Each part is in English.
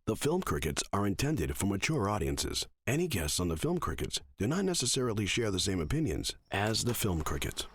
The Film Crickets are intended for mature audiences. Any guests on the Film Crickets do not necessarily share the same opinions as the Film Crickets.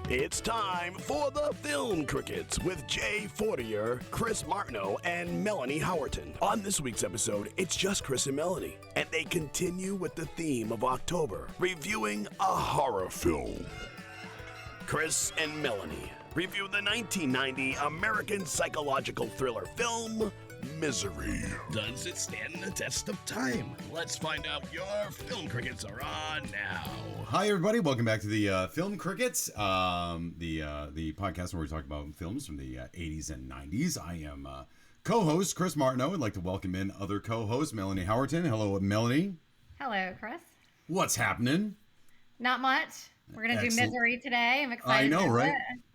It's time for the Film Crickets with Jay Fortier, Chris Martineau, and Melanie Howerton. On this week's episode, it's just Chris and Melanie, and they continue with the theme of October, reviewing a horror film. Chris and Melanie review the 1990 American psychological thriller film, Misery. Does it stand the test of time? Let's find out. Your Film Crickets are on now. Hi, everybody. Welcome back to the Film Crickets, the podcast where we talk about films from the 80s and 90s. I am co-host Chris Martineau. I'd like to welcome in other co-host Melanie Howerton. Hello, Melanie. Hello, Chris. What's happening? Not much. We're gonna do Misery today. I'm excited. I know, right?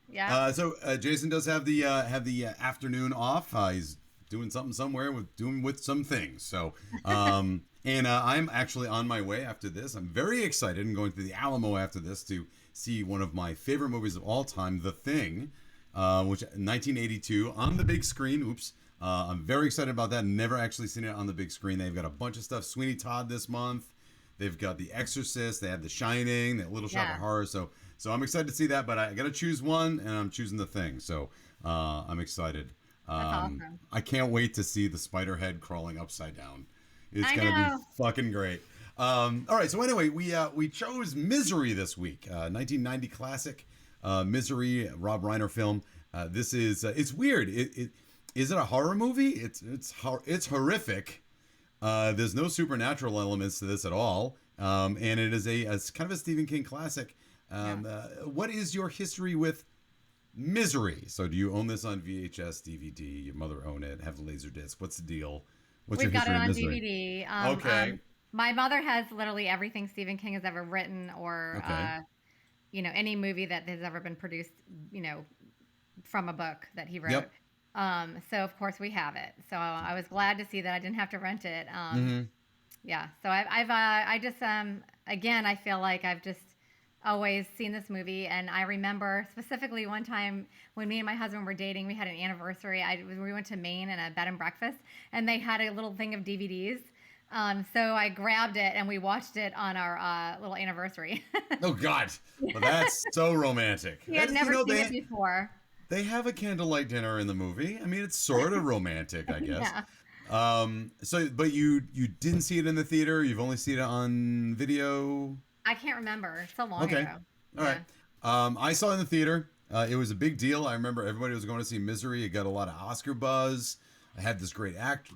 Yeah. So Jason does have the afternoon off. He's doing something somewhere with some things. So. And I'm actually on my way after this. I'm very excited and going to the Alamo after this to see one of my favorite movies of all time, The Thing, which 1982 on the big screen. Oops. I'm very excited about that. Never actually seen it on the big screen. They've got a bunch of stuff. Sweeney Todd this month. They've got The Exorcist. They have The Shining, that Little Shop of Horror. So I'm excited to see that, but I got to choose one, and I'm choosing The Thing. So I'm excited. That's awesome. I can't wait to see the spider head crawling upside down. It's going to be fucking great. All right. So anyway, we chose Misery this week. 1990 classic, Misery, Rob Reiner film. This is, it's weird. Is it a horror movie? It's horrific. There's no supernatural elements to this at all. And it's kind of a Stephen King classic. What is your history with Misery? So do you own this on VHS, DVD? Your mother owned it, have the laser disc. What's the deal? We've got it on DVD. Okay. My mother has literally everything Stephen King has ever written, or any movie that has ever been produced, from a book that he wrote. Yep. So of course we have it. So I was glad to see that I didn't have to rent it. Yeah. So I just again, I feel like I've just always seen this movie, and I remember specifically one time when me and my husband were dating. We had an anniversary. We went to Maine and a bed and breakfast, and they had a little thing of DVDs. So I grabbed it and we watched it on our little anniversary. Oh God, well, that's so romantic. He had never seen it before. They have a candlelight dinner in the movie. I mean, it's sort of romantic, I guess. Yeah. But you didn't see it in the theater. You've only seen it on video. I can't remember. It's so long ago. All right. I saw it in the theater. It was a big deal. I remember everybody was going to see Misery. It got a lot of Oscar buzz. I had this great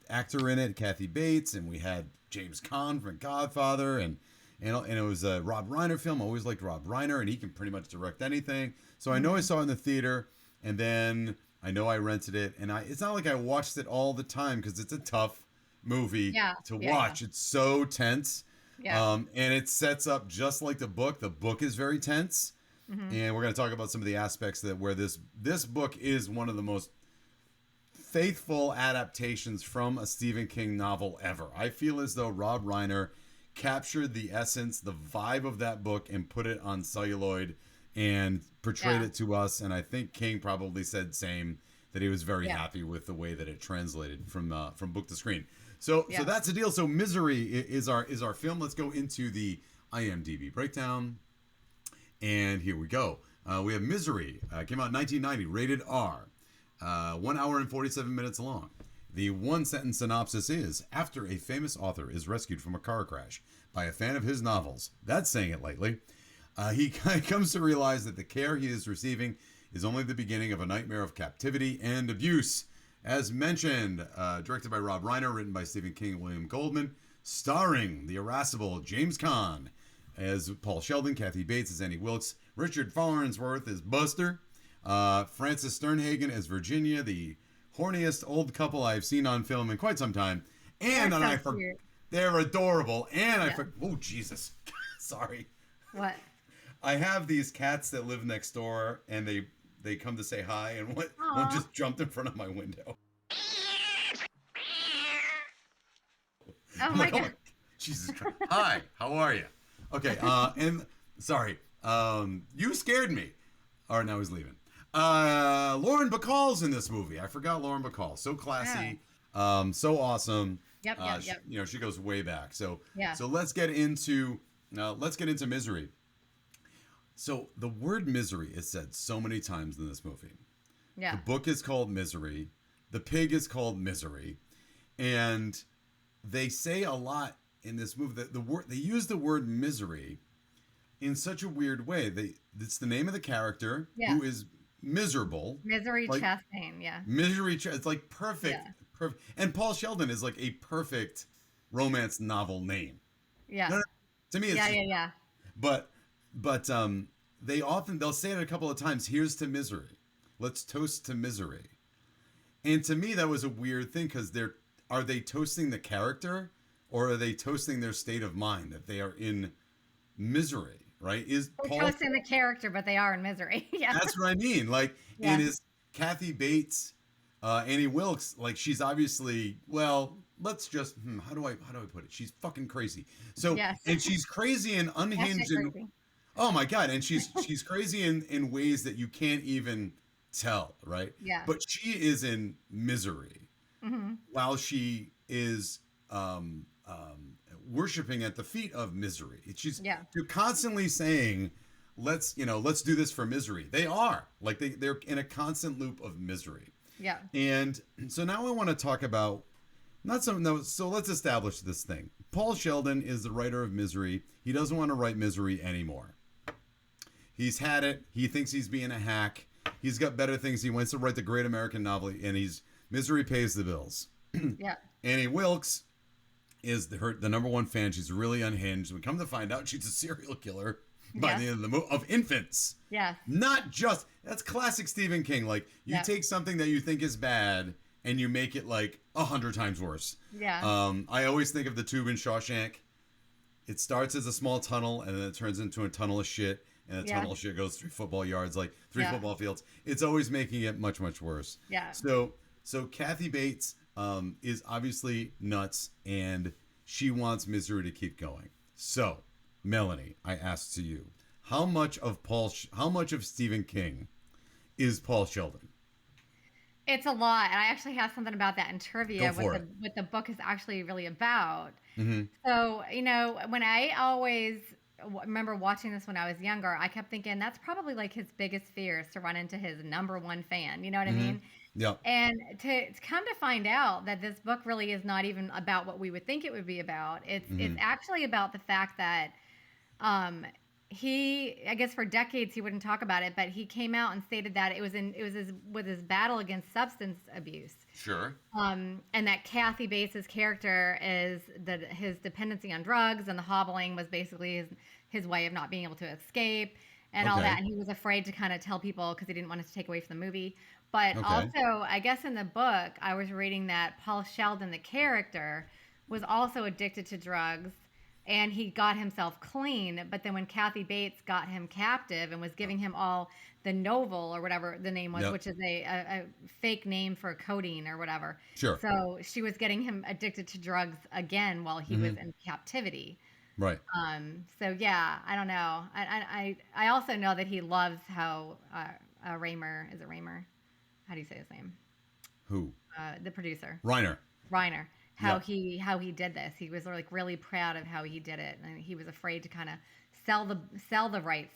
actor in it, Kathy Bates, and we had James Caan from Godfather, and it was a Rob Reiner film. I always liked Rob Reiner, and he can pretty much direct anything. So I know I saw it in the theater, and then I know I rented it, and it's not like I watched it all the time because it's a tough movie to watch. It's so tense. Yeah. And it sets up just like the book. The book is very tense. Mm-hmm. And we're going to talk about some of the aspects where this book is one of the most faithful adaptations from a Stephen King novel ever. I feel as though Rob Reiner captured the essence, the vibe of that book, and put it on celluloid and portrayed it to us. And I think King probably said same, that he was very happy with the way that it translated from book to screen. So that's the deal. So Misery is our film. Let's go into the IMDb breakdown. And here we go. We have Misery. Came out in 1990, rated R. 1 hour and 47 minutes long. The one-sentence synopsis is, after a famous author is rescued from a car crash by a fan of his novels, that's saying it lightly, he comes to realize that the care he is receiving is only the beginning of a nightmare of captivity and abuse. As mentioned, directed by Rob Reiner, written by Stephen King and William Goldman, starring the irascible James Caan as Paul Sheldon, Kathy Bates as Annie Wilkes, Richard Farnsworth as Buster, Frances Sternhagen as Virginia, the horniest old couple I've seen on film in quite some time. And They're so cute. they're adorable. And Yeah. oh, Jesus. Sorry. What? I have these cats that live next door, and they come to say hi, and one Aw. just jumped in front of my window. Oh I'm my like, god. Jesus Christ. Hi, how are you? Okay, and sorry, you scared me. All right, now he's leaving. Lauren Bacall's in this movie. I forgot Lauren Bacall. So classy, so awesome. Yep. She goes way back. So Yeah. so let's get into Misery. So the word misery is said so many times in this movie. Yeah. The book is called Misery. The pig is called Misery, and they say a lot in this movie that they use the word misery in such a weird way. It's the name of the character who is miserable. Misery like, Chastain. Yeah. It's like perfect. Yeah. Perfect. And Paul Sheldon is like a perfect romance novel name. Yeah. No, to me, it's Yeah. But they'll say it a couple of times. Here's to misery. Let's toast to misery. And to me, that was a weird thing because are they toasting the character, or are they toasting their state of mind that they are in misery? Right? Is They're Paul toasting the character, but they are in misery. Yeah. That's what I mean. Like, Yeah. and is Kathy Bates, Annie Wilkes, like she's obviously, well, let's just how do I put it? She's fucking crazy. So Yes. and she's crazy and unhinged and Crazy. oh my god, and she's crazy in ways that you can't even tell, right? Yeah. But she is in misery while she is worshiping at the feet of misery. You're constantly saying, let's do this for misery. They are like they're in a constant loop of misery. Yeah. And so now I want to talk about so let's establish this thing. Paul Sheldon is the writer of Misery. He doesn't want to write misery anymore. He's had it. He thinks he's being a hack. He's got better things. He wants to write the great American novel, and misery pays the bills. Yeah. Annie Wilkes is the number one fan. She's really unhinged. We come to find out she's a serial killer by the end of the movie of infants. Yeah. Not just that's classic Stephen King. Like you take something that you think is bad and you make it like 100 times worse. Yeah. I always think of the tube in Shawshank. It starts as a small tunnel and then it turns into a tunnel of shit, and the tunnel of shit goes 3 football yards, like 3 football fields. It's always making it much, much worse. Yeah. So Kathy Bates is obviously nuts, and she wants misery to keep going. So, Melanie, I ask to you, how much of Stephen King is Paul Sheldon? It's a lot, and I actually have something about that in trivia. Go for it. What the book is actually really about. Mm-hmm. So, when I always remember watching this when I was younger, I kept thinking that's probably like his biggest fear is to run into his number one fan. You know what I mean? Yeah. And to come to find out that this book really is not even about what we would think it would be about. It's actually about the fact that I guess for decades he wouldn't talk about it, but he came out and stated that it was his battle against substance abuse. Sure. And that Kathy Bates' character is his dependency on drugs, and the hobbling was basically his way of not being able to escape and all that. And he was afraid to kind of tell people because he didn't want it to take away from the movie. But also, I guess in the book, I was reading that Paul Sheldon, the character, was also addicted to drugs. And he got himself clean, but then when Kathy Bates got him captive and was giving him all the Novel or whatever the name was, which is a fake name for codeine or whatever. Sure. So she was getting him addicted to drugs again while he was in captivity. Right. So yeah, I don't know. I also know that he loves how Raymer, is it Raymer? How do you say his name? Who? The producer. Reiner. How he did this. He was like really proud of how he did it, and he was afraid to kind of sell the rights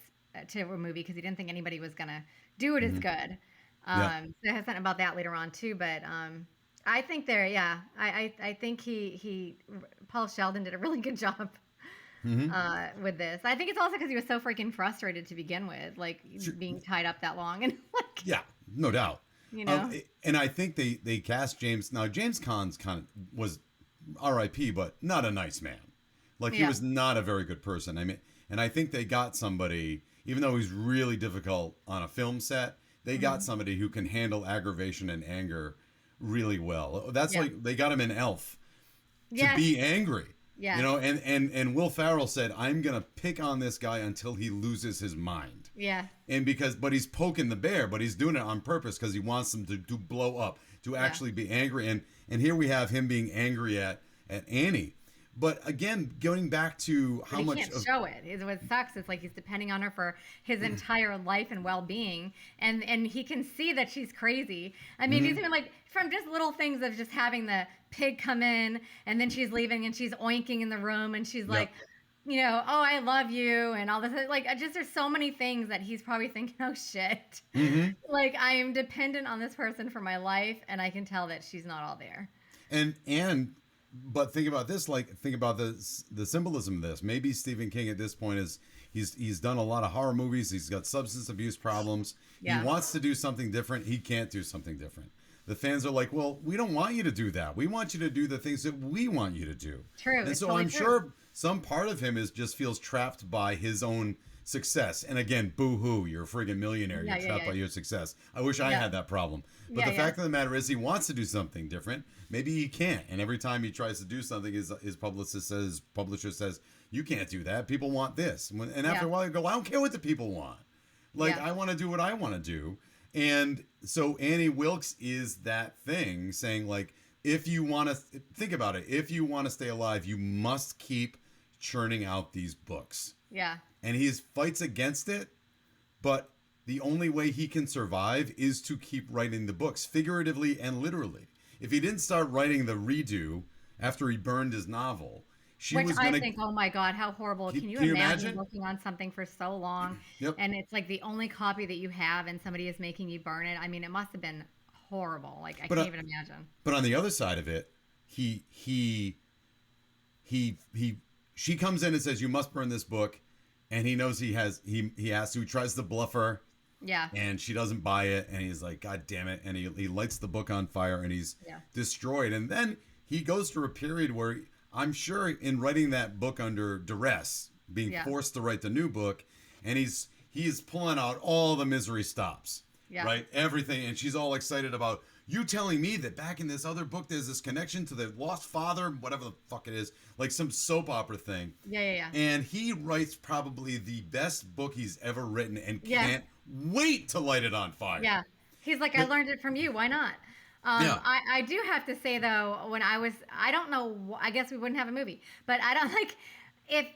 to a movie because he didn't think anybody was gonna do it as good. So it has something about that later on too. But I think I think Paul Sheldon did a really good job with this. I think it's also because he was so freaking frustrated to begin with, like being tied up that long and like no doubt. And I think they cast James. Now James Caan's kind of was R.I.P., but not a nice man. Like he was not a very good person. I mean, and I think they got somebody, even though he's really difficult on a film set, they got somebody who can handle aggravation and anger really well. That's Yeah. like they got him in Elf to Yes. be angry. Yeah. You know, and Will Ferrell said, "I'm gonna pick on this guy until he loses his mind." Yeah. And but he's poking the bear, but he's doing it on purpose because he wants them to blow up, to actually be angry. And here we have him being angry at Annie. But again, going back to how But he much can't of show it. What sucks is like he's depending on her for his entire life and well-being, and he can see that she's crazy. I mean, he's even like from just little things of just having the pig come in, and then she's leaving, and she's oinking in the room, and she's like, you know, oh, I love you, and all this. Like, there's so many things that he's probably thinking, oh shit, like I am dependent on this person for my life, and I can tell that she's not all there. But think about this, think about the symbolism of this. Maybe Stephen King at this point he's done a lot of horror movies. He's got substance abuse problems. Yeah. He wants to do something different. He can't do something different. The fans are like, well, we don't want you to do that. We want you to do the things that we want you to do. True. And so totally I'm sure some part of him just feels trapped by his own success. And again, boo-hoo, you're a friggin' millionaire. You're trapped by your success. I wish I had that problem. But the fact of the matter is he wants to do something different. Maybe he can't. And every time he tries to do something, his publisher says, you can't do that. People want this. And after a while, you go, I don't care what the people want. I want to do what I want to do. And so Annie Wilkes is that thing saying, like, if you want to think about it, if you want to stay alive, you must keep churning out these books. Yeah. And he fights against it, but the only way he can survive is to keep writing the books, figuratively and literally. If he didn't start writing the redo after he burned his novel, I think, oh my God, how horrible. Can you imagine working on something for so long? Yep. And it's like the only copy that you have and somebody is making you burn it. I mean, it must have been horrible. Like, I can't even imagine. But on the other side of it, she comes in and says, you must burn this book. And he knows he has to. He tries to bluff her. Yeah. And she doesn't buy it. And he's like, God damn it. And he lights the book on fire and he's destroyed. And then he goes through a period where I'm sure in writing that book under duress, being forced to write the new book, and he's pulling out all the misery stops. Yeah. Right? Everything. And she's all excited about you telling me that back in this other book there's this connection to the lost father, whatever the fuck it is, like some soap opera thing. Yeah. And he writes probably the best book he's ever written and can't wait to light it on fire. Yeah. He's like, I learned it from you. Why not? I do have to say, though, I don't know, I guess we wouldn't have a movie, but I don't like,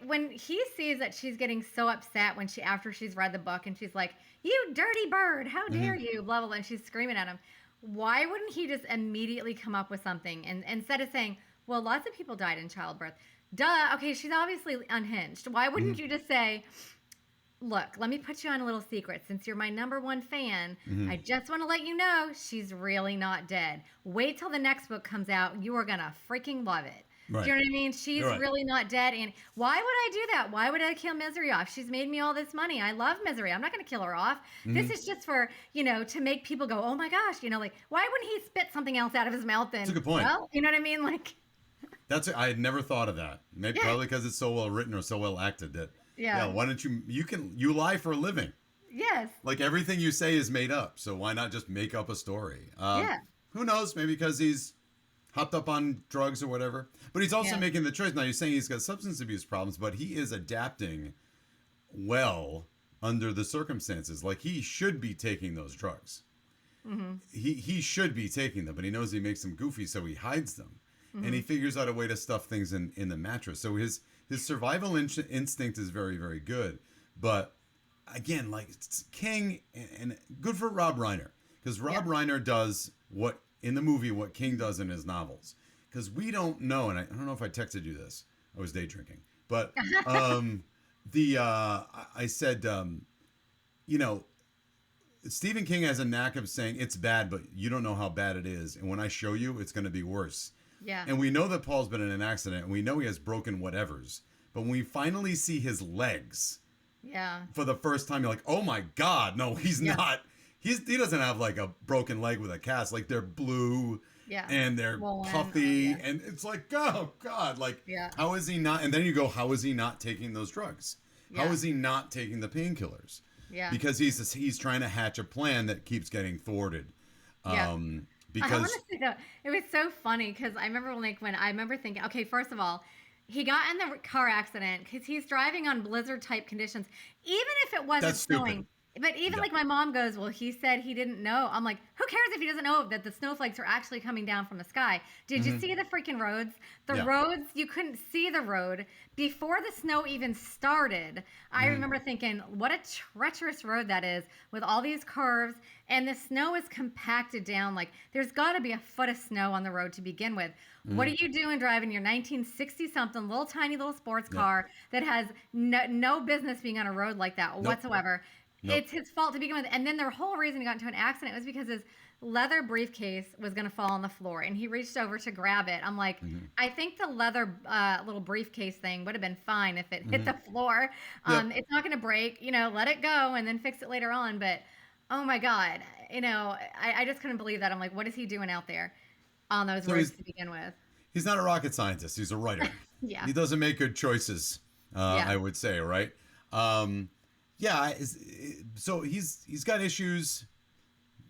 when he sees that she's getting so upset after she's read the book and she's like, you dirty bird, how dare you, blah, blah, blah, and she's screaming at him. Why wouldn't he just immediately come up with something? And instead of saying, well, lots of people died in childbirth. Duh. Okay, she's obviously unhinged. Why wouldn't you just say, look, let me put you on a little secret. Since you're my #1 fan, I just want to let you know she's really not dead. Wait till the next book comes out. You are going to freaking love it. Right. Do you know what I mean? She's really not dead. And why would I do that? Why would I kill Misery off? She's made me all this money. I love Misery. I'm not going to kill her off. This is just for, to make people go, oh my gosh, like, why wouldn't he spit something else out of his mouth then? That's a good point. Well, you know what I mean? Like, I had never thought of that. Maybe probably because it's so well written or so well acted that, why don't you lie for a living? Yes. Like everything you say is made up. So why not just make up a story? Who knows? Maybe because he's hopped up on drugs or whatever. But he's also making the choice. Now, you're saying he's got substance abuse problems, but he is adapting well under the circumstances. Like, he should be taking those drugs. He should be taking them, but he knows he makes them goofy, so he hides them. And he figures out a way to stuff things in the mattress. So his survival instinct is very, very good. But, again, like, it's King, and good for Rob Reiner. Because Rob Reiner does in the movie what King does in his novels. Because we don't know, and I don't know if I texted you this. I was day drinking. But I said, Stephen King has a knack of saying it's bad, but you don't know how bad it is. And when I show you, it's going to be worse. Yeah. And we know that Paul's been in an accident, and we know he has broken whatevers. But when we finally see his legs for the first time, you're like, oh my God, no, he's not. He doesn't have like a broken leg with a cast. Like, they're blue and they're puffy. And it's like, oh God, like, how is he not? And then you go, how is he not taking those drugs? How is he not taking the painkillers? Yeah. Because he's trying to hatch a plan that keeps getting thwarted I want because to say that it was so funny because I remember when I remember thinking, okay, first of all, he got in the car accident because he's driving on blizzard type conditions, even if it wasn't that's stupid. snowing. But even Yeah. like my mom goes, well, he said he didn't know. I'm like, who cares if he doesn't know that the snowflakes are actually coming down from the sky? Did you see the freaking roads? The Yeah. roads, you couldn't see the road before the snow even started. I remember thinking, what a treacherous road that is with all these curves, and the snow is compacted down. Like there's got to be a foot of snow on the road to begin with. What are you doing driving your 1960 something little tiny little sports Yeah. car that has no business being on a road like that Nope. whatsoever? Nope. It's his fault to begin with. And then the whole reason he got into an accident was because his leather briefcase was going to fall on the floor and he reached over to grab it. I'm like, I think the leather little briefcase thing would have been fine if it hit the floor. Yep. It's not going to break, let it go and then fix it later on. But oh my God, I just couldn't believe that. I'm like, what is he doing out there on those So roads to begin with? he's not a rocket scientist. He's a writer. Yeah. He doesn't make good choices. Yeah. I would say, right? Yeah. So he's got issues.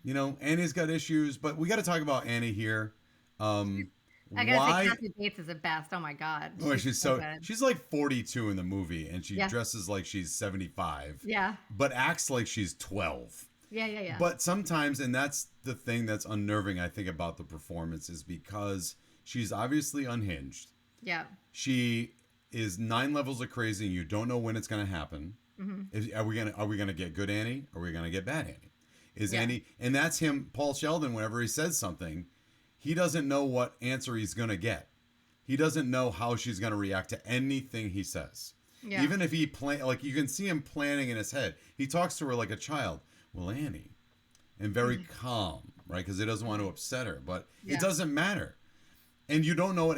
Annie's got issues, but we got to talk about Annie here. I gotta Why? say, Kathy Bates is the best. Oh my God, Oh, she's so good. she's like 42 in the movie, and she Yeah. dresses like she's 75. Yeah. But acts like she's 12. Yeah. But sometimes, and that's the thing that's unnerving, I think, about the performance, is because she's obviously unhinged. Yeah. She is 9 levels of crazy, and you don't know when it's going to happen. Are we gonna get good Annie? Or are we gonna get bad Annie? Is Yeah. Annie, and that's him, Paul Sheldon. Whenever he says something, he doesn't know what answer he's gonna get. He doesn't know how she's gonna react to anything he says. Yeah. Even if he like you can see him planning in his head. He talks to her like a child. Well, Annie, and very calm, right? Because he doesn't want to upset her, but Yeah. it doesn't matter. And you don't know what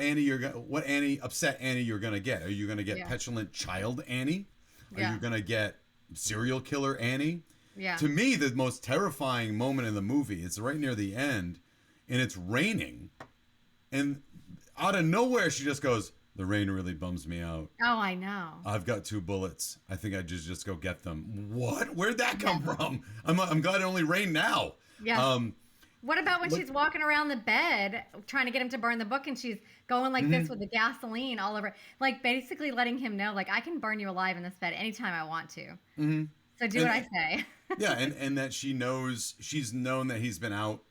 upset Annie you're gonna get. Are you gonna get Yeah. petulant child Annie? Are Yeah. you gonna get serial killer Annie? Yeah. To me, the most terrifying moment in the movie, it's right near the end, and it's raining, and out of nowhere she just goes, "The rain really bums me out. Oh, I know. I've got 2 bullets. I think I just go get them." What? Where'd that come from? I'm glad it only rained now. Yeah. What about when she's walking around the bed trying to get him to burn the book and she's going like this with the gasoline all over, like basically letting him know, like, I can burn you alive in this bed anytime I want to. So do what I say. Yeah, and that she's known that he's been out.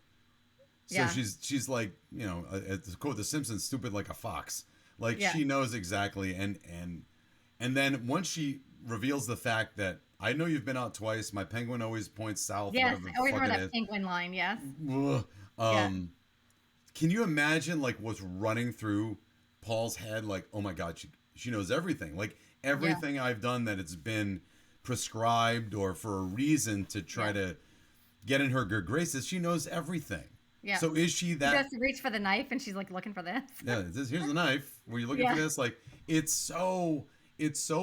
So Yeah. she's like, to quote The Simpsons, stupid like a fox. Like Yeah. she knows exactly, and then once she reveals the fact that I know you've been out twice, my penguin always points south. Yes. Whatever the I always fuck remember it that is. penguin line. Yes. Ugh. Yeah. Can you imagine like what's running through Paul's head? Like, oh my God, she knows everything. Like everything I've done that it's been prescribed or for a reason to try to get in her good graces, she knows everything. Yeah. So is she She that? goes to reach for the knife and she's like looking for this. Yeah, here's the knife. Were you looking for this? Like, it's so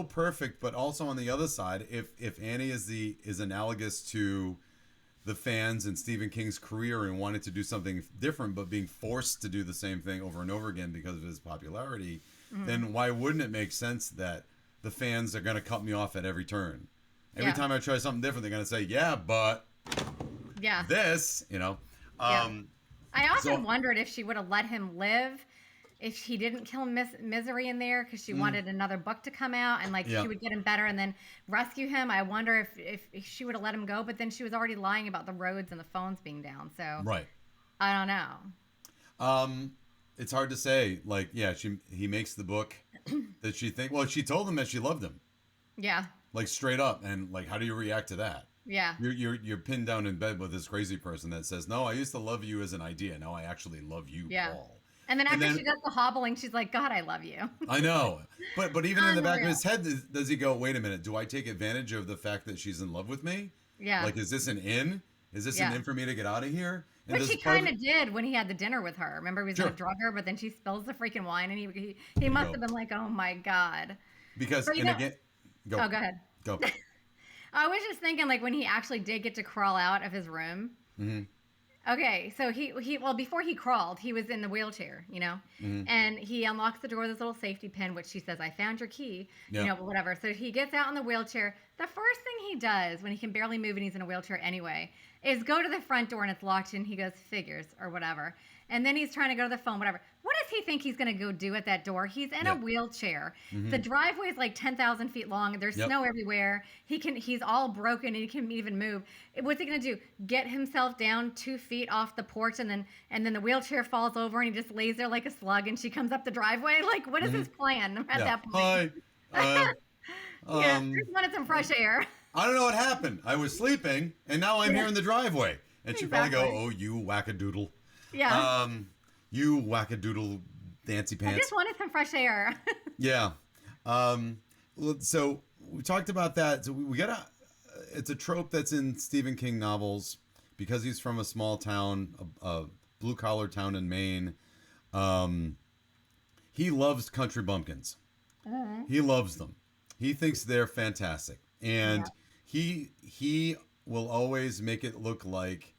perfect. But also on the other side, if Annie is analogous to the fans and Stephen King's career and wanted to do something different, but being forced to do the same thing over and over again because of his popularity, then why wouldn't it make sense that the fans are going to cut me off at every turn? Every time I try something different, they're going to say, "Yeah, but this," I often wondered if she would have let him live if he didn't kill Misery in there because she wanted another book to come out and like she would get him better and then rescue him. I wonder if she would have let him go, but then she was already lying about the roads and the phones being down. So right. I don't know. It's hard to say. Like, yeah, he makes the book that she she told him that she loved him. Yeah. Like straight up, and like, how do you react to that? Yeah. You're pinned down in bed with this crazy person that says, "No, I used to love you as an idea. Now I actually love you, Paul." And then after she does the hobbling, she's like, "God, I love you." I know, but even in the back of his head, does he go, "Wait a minute, do I take advantage of the fact that she's in love with me? Yeah. Like, is this an in? Is this an in for me to get out of here?" And Which he kind of did when he had the dinner with her. Remember, he was going to drug her, but then she spills the freaking wine, and he must have been like, "Oh my God." Because But, again, go. Oh, go ahead. Go. I was just thinking, like, when he actually did get to crawl out of his room, Okay, so well, before he crawled, he was in the wheelchair, and he unlocks the door with his little safety pin, which she says, "I found your key," Yeah. but whatever. So he gets out in the wheelchair. The first thing he does when he can barely move and he's in a wheelchair anyway is go to the front door and it's locked and he goes, "Figures," or whatever. And then he's trying to go to the phone, whatever. What does he think he's going to go do at that door? He's in a wheelchair. The driveway is like 10,000 feet long. There's snow everywhere. He's all broken and he can't even move. What's he going to do? Get himself down 2 feet off the porch and then the wheelchair falls over and he just lays there like a slug and she comes up the driveway? Like, what is his plan at that point? Hi. Just wanted some fresh air. I don't know what happened. I was sleeping and now I'm here in the driveway. And she'd probably go, "Oh, you wackadoodle." Yeah. You wackadoodle Nancy Pants. I just wanted some fresh air. Yeah. So we talked about that. So we got it's a trope that's in Stephen King novels because he's from a small town, a blue collar town in Maine. He loves country bumpkins. He loves them. He thinks they're fantastic. And he will always make it look like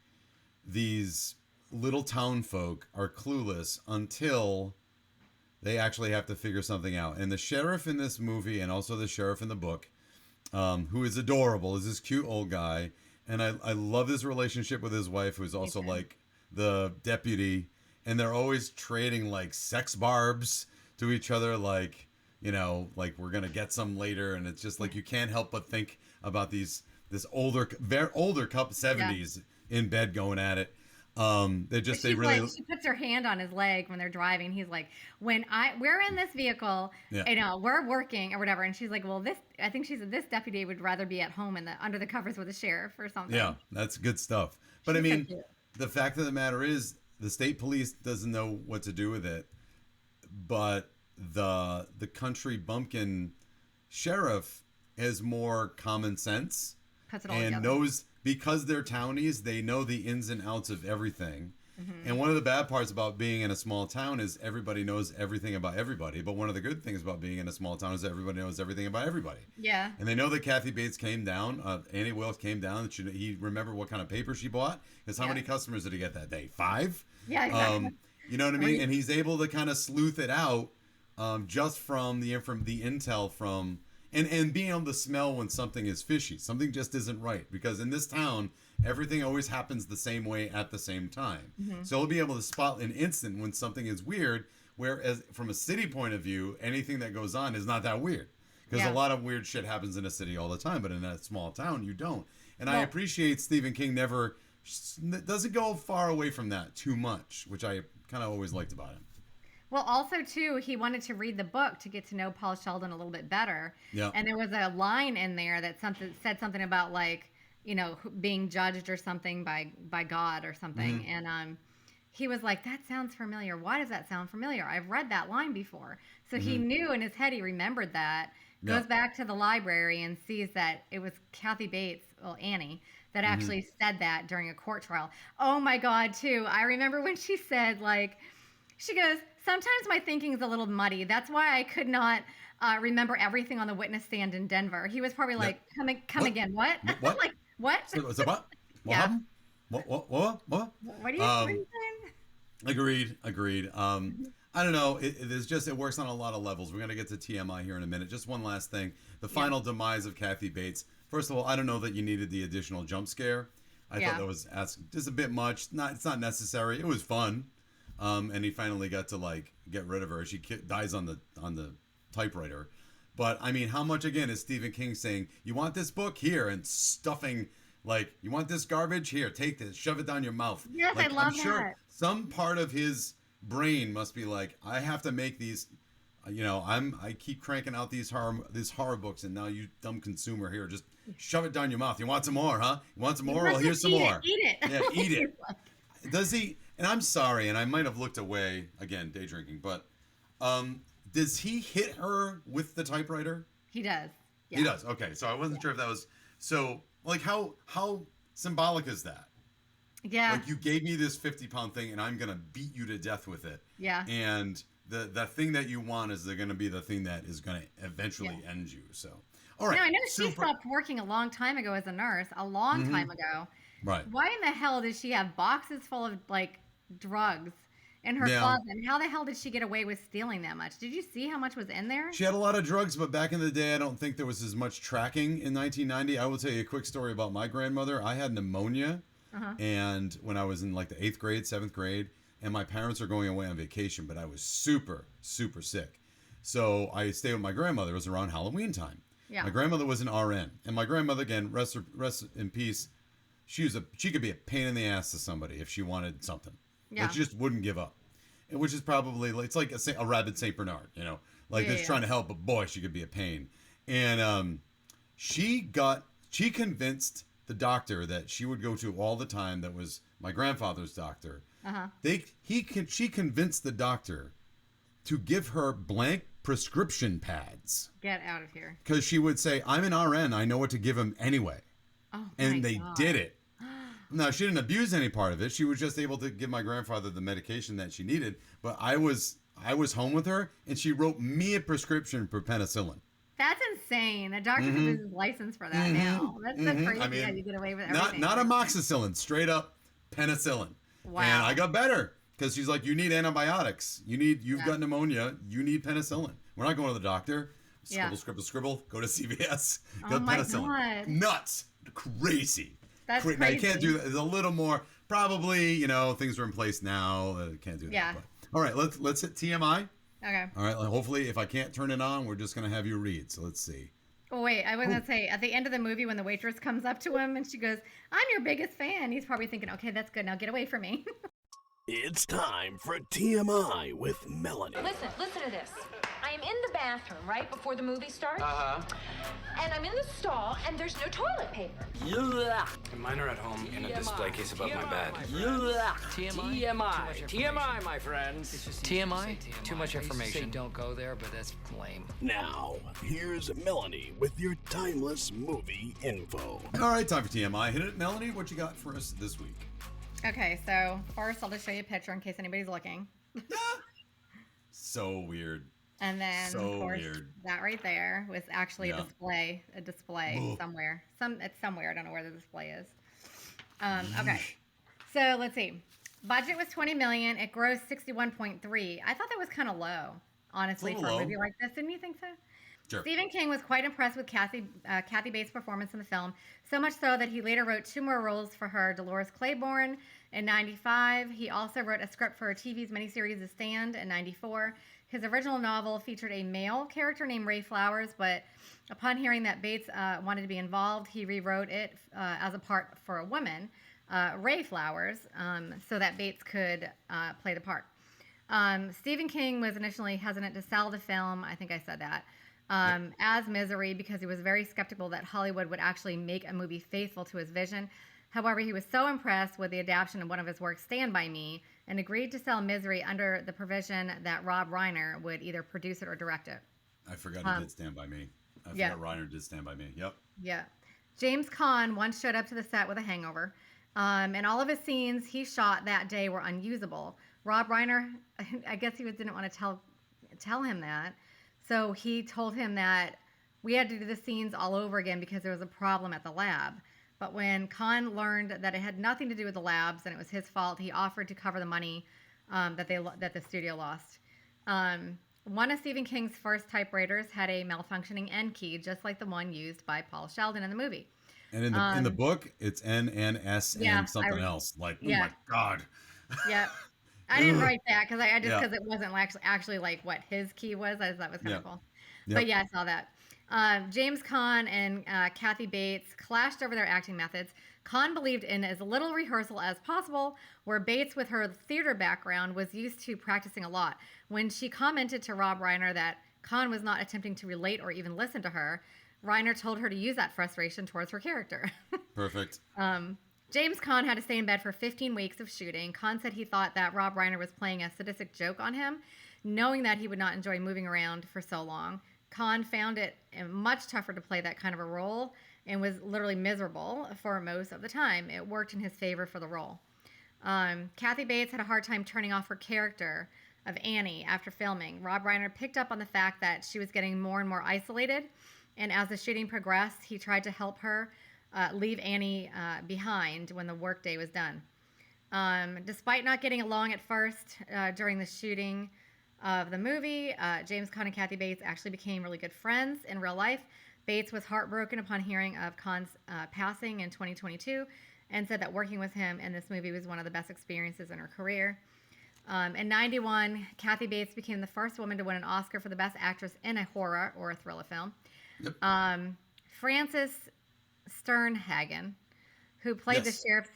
these little town folk are clueless until they actually have to figure something out. And the sheriff in this movie, and also the sheriff in the book, who is adorable, is this cute old guy. And I love his relationship with his wife, who's also like the deputy. And they're always trading like sex barbs to each other, like, like we're gonna get some later. And it's just like you can't help but think about this very older couple, 70s in bed going at it. She puts her hand on his leg when they're driving. He's like, we're in this vehicle, we're working or whatever. And she's like, well, I think she said this deputy would rather be at home under the covers with the sheriff or something. Yeah, that's good stuff. But I mean, the fact of the matter is the state police doesn't know what to do with it. But the country bumpkin sheriff has more common sense Puts it all and together. knows. Because they're townies, they know the ins and outs of everything. And one of the bad parts about being in a small town is everybody knows everything about everybody. But one of the good things about being in a small town is everybody knows everything about everybody. Yeah. And they know that Kathy Bates came down, Annie Wilkes came down. He remembered what kind of paper she bought. Because how many customers did he get that day? 5? Yeah, exactly. You know what I mean? And he's able to kind of sleuth it out just from the intel from... And being able to smell when something is fishy. Something just isn't right. Because in this town, everything always happens the same way at the same time. So he'll be able to spot an instant when something is weird, whereas from a city point of view, anything that goes on is not that weird. Because a lot of weird shit happens in a city all the time, but in a small town, you don't. And I appreciate Stephen King doesn't go far away from that too much, which I kind of always liked about him. Well, also, too, he wanted to read the book to get to know Paul Sheldon a little bit better. Yeah. And there was a line in there that said something about, like, being judged or something by God or something. And he was like, that sounds familiar. Why does that sound familiar? I've read that line before. So he knew in his head, he remembered that, goes back to the library and sees that it was Kathy Bates, well, Annie, that actually said that during a court trial. Oh, my God, too. I remember when she said, like, she goes, sometimes my thinking is a little muddy. That's why I could not remember everything on the witness stand in Denver. He was probably like, come again. What? What? Like, what? So what? What happened? What? What are you saying? Agreed. I don't know. It works on a lot of levels. We're going to get to TMI here in a minute. Just one last thing. The final demise of Kathy Bates. First of all, I don't know that you needed the additional jump scare. I thought that was asking just a bit much. It's not necessary. It was fun. And he finally got to get rid of her. She dies on the typewriter. But I mean, how much again is Stephen King saying, you want this book here, and stuffing you want this garbage here, take this, shove it down your mouth. Yes, I love I'm sure that. some part of his brain must be like, I have to make these. I keep cranking out these horror books, and now you dumb consumer here, just shove it down your mouth. You want some more, huh? You want some more? Well, here's some more. Eat it. Yeah, eat it. Does he? And I'm sorry, and I might have looked away again, day drinking, but does he hit her with the typewriter? He does. Yeah. He does. Okay, so I wasn't sure if that was so. How symbolic is that? Yeah. Like, you gave me this 50-pound thing, and I'm gonna beat you to death with it. Yeah. And the thing that you want is going to be the thing that is going to eventually end you. So, all right. No, I know she stopped working a long time ago as a nurse, a long time ago. Right. Why in the hell does she have boxes full of like drugs in her Yeah. closet? And how the hell did she get away with stealing that much? Did you see how much was in there? She had a lot of drugs, but back in the day, I don't think there was as much tracking in 1990. I will tell you a quick story about my grandmother. I had pneumonia, and when I was in like the 8th grade, 7th grade, and my parents were going away on vacation, but I was super, super sick. So I stayed with my grandmother. It was around Halloween time. Yeah. My grandmother was an RN, and my grandmother, again, rest in peace. She could be a pain in the ass to somebody if she wanted something. Yeah. Like, she just wouldn't give up. And which is probably, it's like a rabid Saint Bernard, you know, like Yeah, that's trying to help, but boy, she could be a pain. And she convinced the doctor that she would go to all the time, that was my grandfather's doctor. She convinced the doctor to give her blank prescription pads. Get out of here. Because she would say, I'm an RN, I know what to give him anyway. Oh, And my they God. did it. Now, she didn't abuse any part of it. She was just able to give my grandfather the medication that she needed. But I was home with her, and she wrote me a prescription for penicillin. That's insane. A doctor could lose his license for that now. That's so crazy that you get away with everything. Not amoxicillin, straight up penicillin. Wow. And I got better because she's like, you need antibiotics. You've got pneumonia. You need penicillin. We're not going to the doctor. Scribble. Go to CVS. Oh my penicillin. God. Nuts. Crazy. That's Now, you crazy. can't do that. It's a little more. Probably, things are in place now. Can't do that. Yeah. But, all right, let's hit TMI. Okay. All right. Hopefully, if I can't turn it on, we're just gonna have you read. So let's see. Oh, wait, I was going to say, at the end of the movie, when the waitress comes up to him and she goes, I'm your biggest fan, he's probably thinking, okay, that's good. Now get away from me. It's time for TMI with Melanie. Listen to this. I am in the bathroom right before the movie starts. And I'm in the stall, and there's no toilet paper. And mine are at home in a display case above my bed. TMI, my friends. TMI? Too much information. Don't go there, but that's lame. Now, here's Melanie with your timeless movie info. All right, time for TMI. Hit it, Melanie. What you got for us this week? Okay, so first I'll just show you a picture in case anybody's looking. So weird. And then, So of course, weird. that right there was actually Yeah. a display somewhere. It's somewhere. I don't know where the display is. Okay, so let's see. Budget was $20 million. It grossed 61.3. I thought that was kind of low, honestly, It's a for little a movie low. like this. Didn't you think so? Sure. Stephen King was quite impressed with Kathy Bates' performance in the film, so much so that he later wrote 2 more roles for her, Dolores Claiborne in 95. He also wrote a script for TV's miniseries The Stand in 94. His original novel featured a male character named Ray Flowers, but upon hearing that Bates wanted to be involved, he rewrote it as a part for a woman, Ray Flowers, so that Bates could play the part. Stephen King was initially hesitant to sell the film. I think I said that. As Misery, because he was very skeptical that Hollywood would actually make a movie faithful to his vision. However, he was so impressed with the adaptation of one of his works, Stand By Me, and agreed to sell Misery under the provision that Rob Reiner would either produce it or direct it. I forgot he did Stand By Me. I forgot Reiner did Stand By Me. Yep. Yeah. James Caan once showed up to the set with a hangover, and all of his scenes he shot that day were unusable. Rob Reiner, I guess he didn't want to tell him that. So he told him that we had to do the scenes all over again because there was a problem at the lab. But when Caan learned that it had nothing to do with the labs and it was his fault, he offered to cover the money that the studio lost. One of Stephen King's first typewriters had a malfunctioning N key, just like the one used by Paul Sheldon in the movie. And in the book, it's NNS and something else. Like, oh my God. Yeah. I didn't write that because because it wasn't actually like what his key was. I thought that was kind of cool. Yep. But yeah, I saw that. James Caan and Kathy Bates clashed over their acting methods. Caan believed in as little rehearsal as possible, where Bates, with her theater background, was used to practicing a lot. When she commented to Rob Reiner that Caan was not attempting to relate or even listen to her, Reiner told her to use that frustration towards her character. Perfect. James Caan had to stay in bed for 15 weeks of shooting. Caan said he thought that Rob Reiner was playing a sadistic joke on him, knowing that he would not enjoy moving around for so long. Caan found it much tougher to play that kind of a role and was literally miserable for most of the time. It worked in his favor for the role. Kathy Bates had a hard time turning off her character of Annie after filming. Rob Reiner picked up on the fact that she was getting more and more isolated, and as the shooting progressed, he tried to help her leave Annie behind when the workday was done. Despite not getting along at first during the shooting of the movie, James Caan and Kathy Bates actually became really good friends in real life. Bates was heartbroken upon hearing of Caan's passing in 2022 and said that working with him in this movie was one of the best experiences in her career. In 91, Kathy Bates became the first woman to win an Oscar for the Best Actress in a horror or a thriller film. Yep. Frances Sternhagen, who played the sheriff's,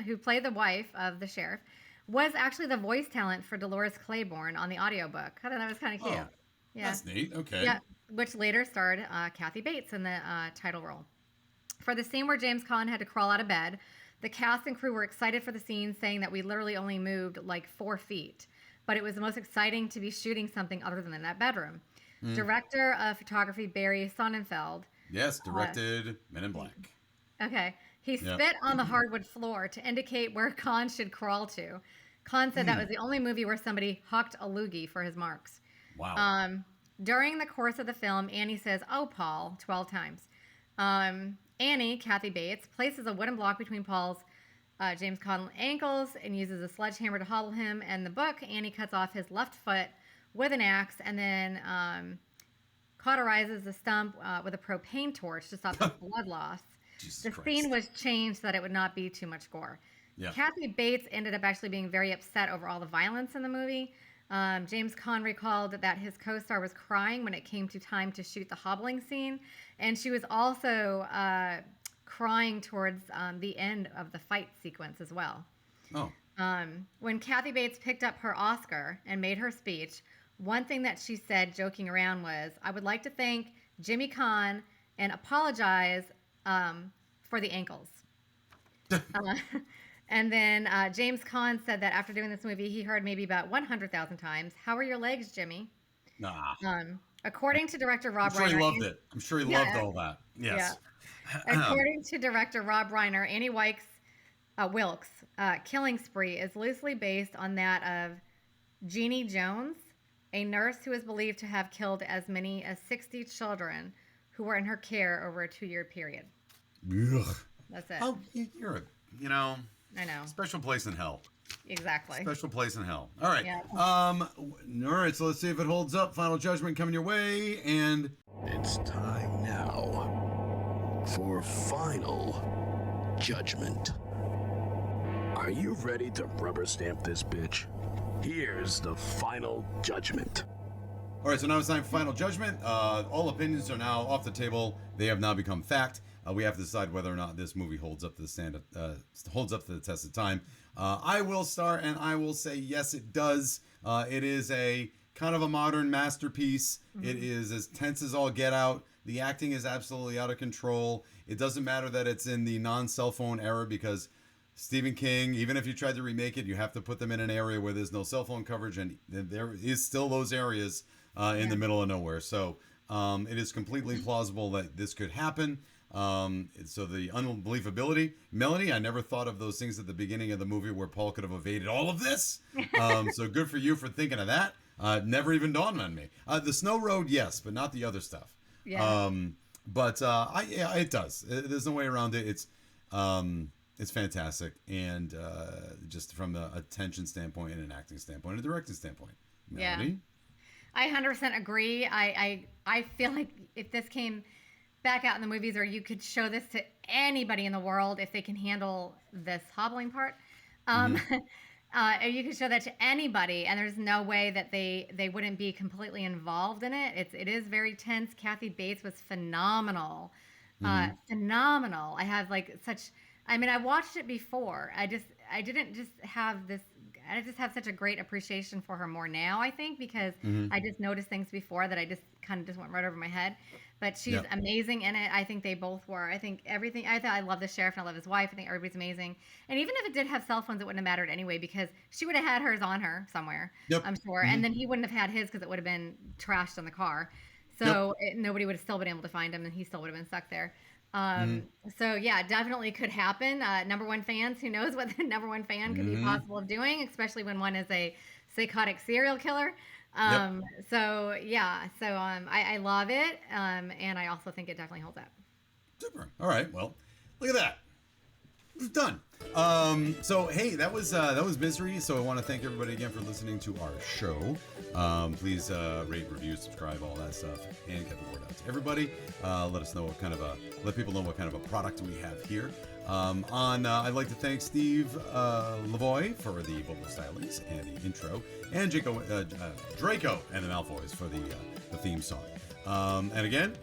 who played the wife of the sheriff, was actually the voice talent for Dolores Claiborne on the audiobook. I thought that was kind of cute. Oh, yeah. That's neat. Okay. Yeah, which later starred Kathy Bates in the title role. For the scene where James Caan had to crawl out of bed, the cast and crew were excited for the scene, saying that we literally only moved like 4 feet. But it was the most exciting to be shooting something other than that bedroom. Director of photography Barry Sonnenfeld. Yes, directed Men in Black. Okay. He spit on the hardwood floor to indicate where Caan should crawl to. Caan said that was the only movie where somebody hucked a loogie for his marks. Wow. During the course of the film, Annie says, "Oh, Paul," 12 times. Annie, Kathy Bates, places a wooden block between Paul's James Caan ankles and uses a sledgehammer to hobble him. In the book, Annie cuts off his left foot with an axe and then cauterizes the stump with a propane torch to stop the blood loss. The scene was changed so that it would not be too much gore. Yeah. Kathy Bates ended up actually being very upset over all the violence in the movie. James Caan recalled that his co-star was crying when it came to time to shoot the hobbling scene, and she was also crying towards the end of the fight sequence as well. Oh. When Kathy Bates picked up her Oscar and made her speech, one thing that she said, joking around, was, "I would like to thank Jimmy Caan and apologize for the ankles." And then James Caan said that after doing this movie, he heard maybe about 100,000 times, "How are your legs, Jimmy?" Nah. According to director Rob Reiner. I'm sure he loved it. I'm sure he loved all that. Yes. Yeah. According to director Rob Reiner, Annie Wilkes' killing spree is loosely based on that of Jeannie Jones, a nurse who is believed to have killed as many as 60 children who were in her care over a 2-year period. Ugh. That's it. Oh, you're I know. Special place in hell. Exactly. Special place in hell. All right. Yeah. All right, so let's see if it holds up. Final judgment coming your way, and It's time now for Final Judgment. Are you ready to rubber stamp this bitch? Here's the Final Judgment. all right, so now it's time for final judgment. All opinions are now off the table. They have now become fact. We have to decide whether or not this movie holds up to the test of time. I will start, and I will say yes, it does. It is a kind of a modern masterpiece. Mm-hmm. It is as tense as all get out. The acting is absolutely out of control. It doesn't matter that it's in the non-cell phone era, because Stephen King, even if you tried to remake it, you have to put them in an area where there's no cell phone coverage, and there is still those areas in the middle of nowhere. So it is completely plausible that this could happen. So the unbelievability, Melanie, I never thought of those things at the beginning of the movie where Paul could have evaded all of this. So good for you for thinking of that. Never even dawned on me. The snow road, yes, but not the other stuff. Yeah. It does. There's no way around it. It's fantastic, and just from a attention standpoint and an acting standpoint and a directing standpoint. Melanie? Yeah. I 100% agree. I feel like if this came back out in the movies, or you could show this to anybody in the world if they can handle this hobbling part, you could show that to anybody, and there's no way that they wouldn't be completely involved in it. It is very tense. Kathy Bates was phenomenal. Phenomenal. I have I watched it before. I just have such a great appreciation for her more now, I think, because I just noticed things before that I just kind of went right over my head. But she's amazing in it. I think they both were. I think everything. I love the sheriff and I love his wife. I think everybody's amazing. And even if it did have cell phones, it wouldn't have mattered anyway, because she would have had hers on her somewhere, I'm sure. And then he wouldn't have had his because it would have been trashed in the car. So nobody would have still been able to find him, and he still would have been stuck there. So yeah, definitely could happen. Number one fans, who knows what the number one fan could be possible of doing, especially when one is a psychotic serial killer. I love it. And I also think it definitely holds up. Super. All right. Well, look at that. It's done. So hey, that was Misery. So I want to thank everybody again for listening to our show. Please rate, review, subscribe, all that stuff, and get the word out to everybody. Let people know what kind of a product we have here. I'd like to thank Steve Lavoie for the vocal stylings and the intro, and Draco and the Malfoys for the theme song. And again,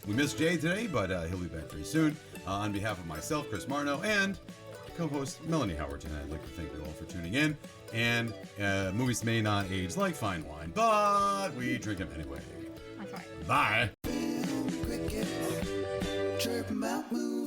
we missed Jay today, but he'll be back very soon. On behalf of myself, Chris Marno, and co-host Melanie Howerton, I'd like to thank you all for tuning in. And movies may not age like fine wine, but we drink them anyway. That's right. Bye. Chirp about movies.